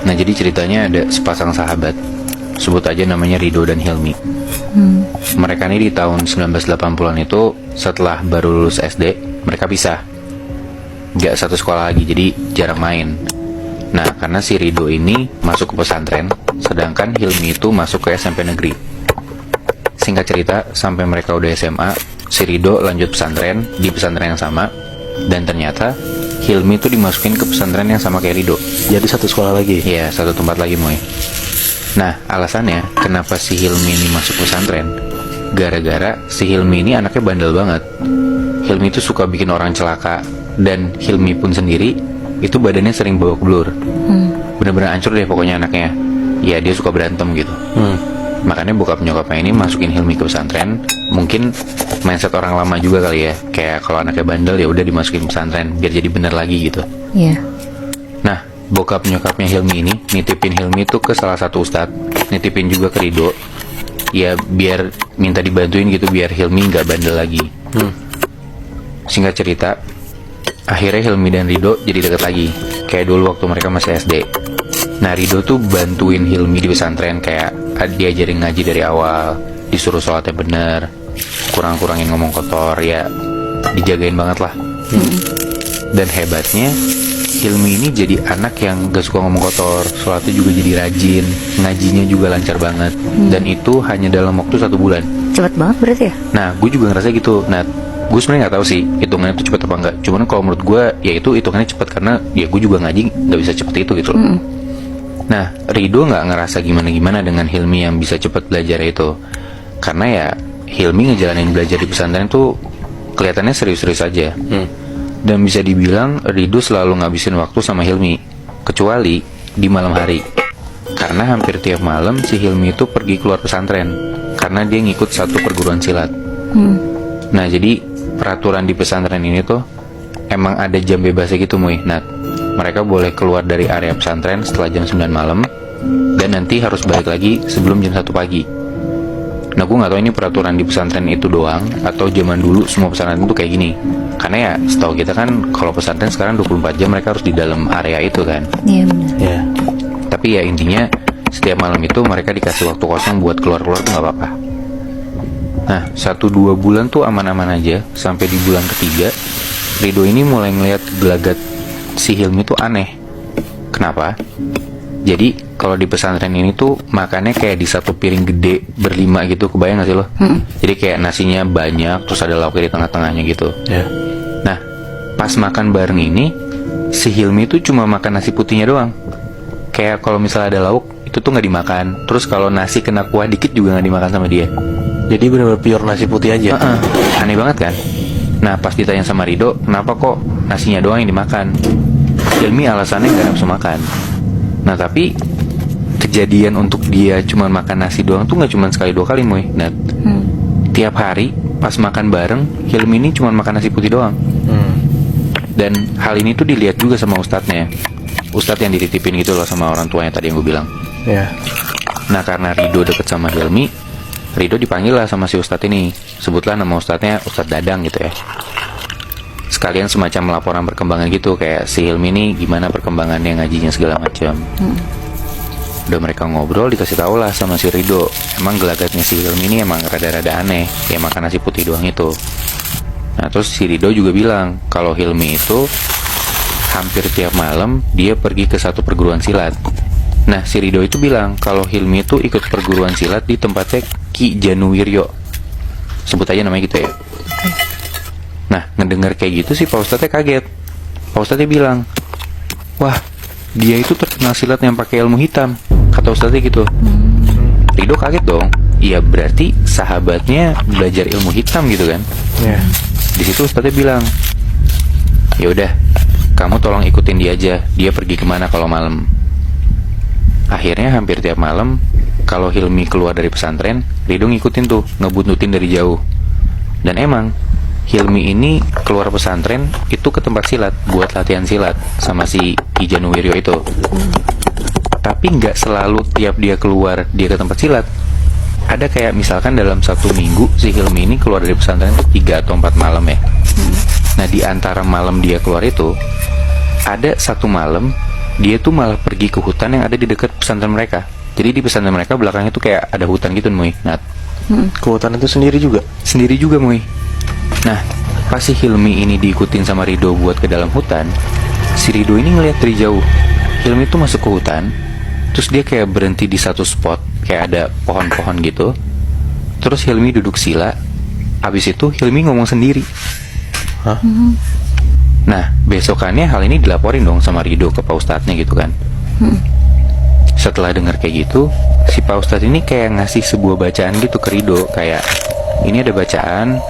Nah jadi ceritanya ada sepasang sahabat, sebut aja namanya Rido dan Hilmi. Mereka ini di tahun 1980-an itu setelah baru lulus SD, mereka pisah. Gak satu sekolah lagi, jadi jarang main. Nah karena si Rido ini masuk ke pesantren, sedangkan Hilmi itu masuk ke SMP negeri. Singkat cerita, sampai mereka udah SMA, si Rido lanjut pesantren di pesantren yang sama. Dan ternyata Hilmi itu dimasukin ke pesantren yang sama kayak Rido. Jadi satu sekolah lagi? Iya, satu tempat lagi Moy. Nah, alasannya kenapa si Hilmi ini masuk pesantren, gara-gara si Hilmi ini anaknya bandel banget. Hilmi itu suka bikin orang celaka. Dan Hilmi pun sendiri itu badannya sering babak belur. Bener-bener hancur deh pokoknya anaknya. Ya dia suka berantem gitu. Makanya bokap nyokapnya ini masukin Hilmi ke pesantren. Mungkin mindset orang lama juga kali ya. Kayak kalau anaknya bandel ya udah dimasukin pesantren biar jadi bener lagi gitu. Iya. Nah, bokap nyokapnya Hilmi ini nitipin Hilmi itu ke salah satu ustadz, nitipin juga ke Rido. Ya biar minta dibantuin gitu biar Hilmi nggak bandel lagi. Singkat cerita, akhirnya Hilmi dan Rido jadi deket lagi, kayak dulu waktu mereka masih SD. Nah Rido tuh bantuin Hilmi di pesantren, kayak diajarin ngaji dari awal, disuruh sholatnya bener, kurang-kurangin ngomong kotor, ya dijagain banget lah. Dan hebatnya Hilmi ini jadi anak yang gak suka ngomong kotor, sholatnya juga jadi rajin, ngajinya juga lancar banget. Dan itu hanya dalam waktu 1 bulan. Cepet banget berarti ya? Nah gue juga ngerasa gitu. Nah gue sebenarnya nggak tahu sih hitungannya itu cepet apa enggak. Cuman kalau menurut gue ya itu hitungannya cepet, karena ya gue juga ngaji nggak bisa cepet itu gitu loh. Nah Rido nggak ngerasa gimana-gimana dengan Hilmi yang bisa cepet belajar itu, karena ya Hilmi ngejalanin belajar di pesantren tuh kelihatannya serius-serius aja. Dan bisa dibilang Rido selalu ngabisin waktu sama Hilmi, kecuali di malam hari, karena hampir tiap malam si Hilmi itu pergi keluar pesantren karena dia ngikut satu perguruan silat. Nah jadi peraturan di pesantren ini tuh emang ada jam bebasnya gitu Muy. Nah mereka boleh keluar dari area pesantren setelah jam 9 malam, dan nanti harus balik lagi sebelum jam 1 pagi. Nah gue gak tahu ini peraturan di pesantren itu doang atau zaman dulu semua pesantren itu kayak gini. Karena ya setahu kita kan kalau pesantren sekarang 24 jam mereka harus di dalam area itu kan. Iya benar. Ya. Tapi ya intinya setiap malam itu mereka dikasih waktu kosong buat keluar-keluar tuh gak apa-apa. Nah 1-2 bulan tuh aman-aman aja, sampai di bulan ketiga Rido ini mulai ngeliat gelagat si Hilmi tuh aneh. Kenapa? Jadi kalau di pesantren ini tuh makannya kayak di satu piring gede berlima gitu, kebayang gak sih lo? Jadi kayak nasinya banyak, terus ada lauknya di tengah-tengahnya gitu. Nah pas makan bareng ini si Hilmi tuh cuma makan nasi putihnya doang. Kayak kalau misalnya ada lauk itu tuh nggak dimakan. Terus kalau nasi kena kuah dikit juga nggak dimakan sama dia. Jadi benar-benar pure nasi putih aja. Aneh banget kan? Nah pas ditanya sama Rido, kenapa kok nasinya doang yang dimakan? Hilmi alasannya nggak nafsu makan. Nah tapi kejadian untuk dia cuma makan nasi doang tuh nggak cuma sekali 2 kali Moy. Nah tiap hari pas makan bareng Hilmi ini cuma makan nasi putih doang. Dan hal ini tuh dilihat juga sama ustadznya, ustadz yang dititipin gitu loh sama orang tuanya tadi yang gue bilang. Nah karena Rido deket sama Hilmi, Rido dipanggil lah sama si ustadz ini. Sebutlah nama ustadznya Ustadz Dadang gitu ya. Sekalian semacam laporan perkembangan gitu, kayak si Hilmi ini gimana perkembangannya, ngajinya segala macam. Udah mereka ngobrol, dikasih tahu lah sama si Rido, emang gelagatnya si Hilmi ini emang rada-rada aneh, ya makan nasi putih doang itu. Nah terus si Rido juga bilang kalau Hilmi itu hampir tiap malam dia pergi ke satu perguruan silat. Nah si Rido itu bilang kalau Hilmi itu ikut perguruan silat di tempatnya Ki Januwiryo, sebut aja namanya gitu ya. Nah ngedengar kayak gitu sih Pak Ustadznya kaget. Pak Ustadznya bilang, wah dia itu terkenal silat yang pakai ilmu hitam, kata Ustadznya gitu. Rido kaget dong. Iya berarti sahabatnya belajar ilmu hitam gitu kan. Di situ Ustadznya bilang, ya udah kamu tolong ikutin dia aja, dia pergi kemana kalau malam. Akhirnya hampir tiap malam kalau Hilmi keluar dari pesantren, Rido ngikutin tuh, ngebuntutin dari jauh. Dan emang Hilmi ini keluar pesantren itu ke tempat silat buat latihan silat sama si Ki Januwiryo itu. Tapi nggak selalu tiap dia keluar dia ke tempat silat. Ada kayak misalkan dalam 1 minggu si Hilmi ini keluar dari pesantren itu 3 atau 4 malam ya. Nah di antara malam dia keluar itu ada 1 malam dia tuh malah pergi ke hutan yang ada di dekat pesantren mereka. Jadi di pesantren mereka belakangnya tuh kayak ada hutan gitu, Muy. Nah, Ke hutan itu sendiri juga. sendiri juga, Muy. Nah, pas si Hilmi ini diikutin sama Rido buat ke dalam hutan, si Rido ini ngeliat dari jauh Hilmi tuh masuk ke hutan. Terus dia kayak berhenti di satu spot, kayak ada pohon-pohon gitu. Terus Hilmi duduk sila. Habis itu Hilmi ngomong sendiri. Hah? Nah, besokannya hal ini dilaporin dong sama Rido ke Pak Ustadznya gitu kan. Setelah dengar kayak gitu, si Pak Ustadz ini kayak ngasih sebuah bacaan gitu ke Rido. Kayak, ini ada bacaan,